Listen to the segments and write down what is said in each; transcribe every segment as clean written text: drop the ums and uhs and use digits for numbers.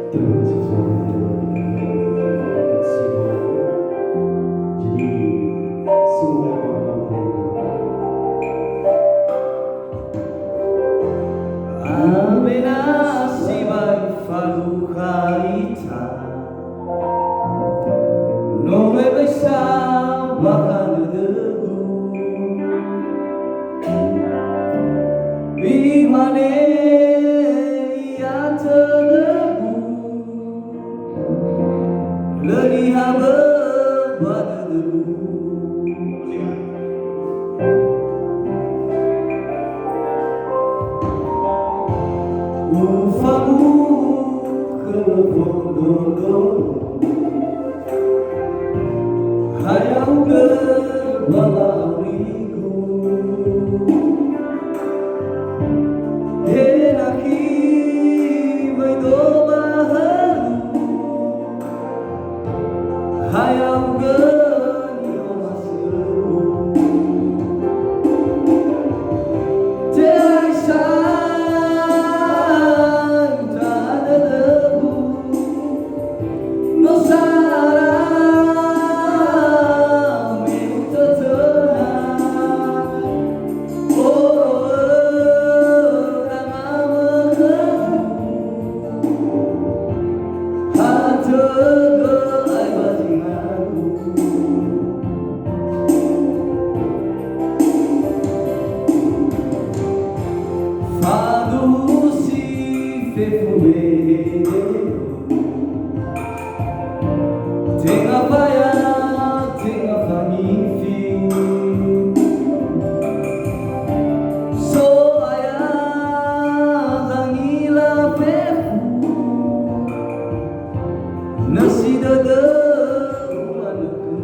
Jadi semua orang Amenasibai faluhaita No me besa bajando debu Bimane ia terdebu Leni haba pada debu Ufamu ke fondo Hayau ke balariku Henaki baito baharu Hayau ke nyomasiru Terasa Tenga paya, tenga magnifique. So aya langila pefu, nasi dada anakku.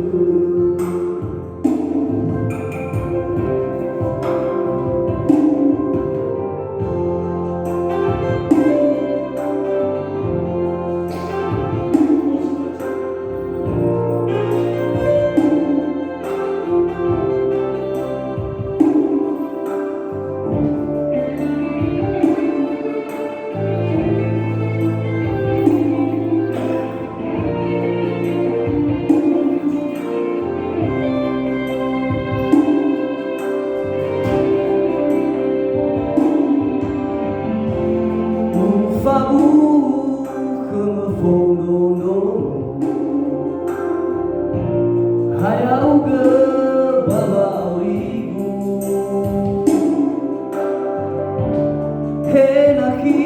Famu que me fondo Hayau ke babauriku Henaki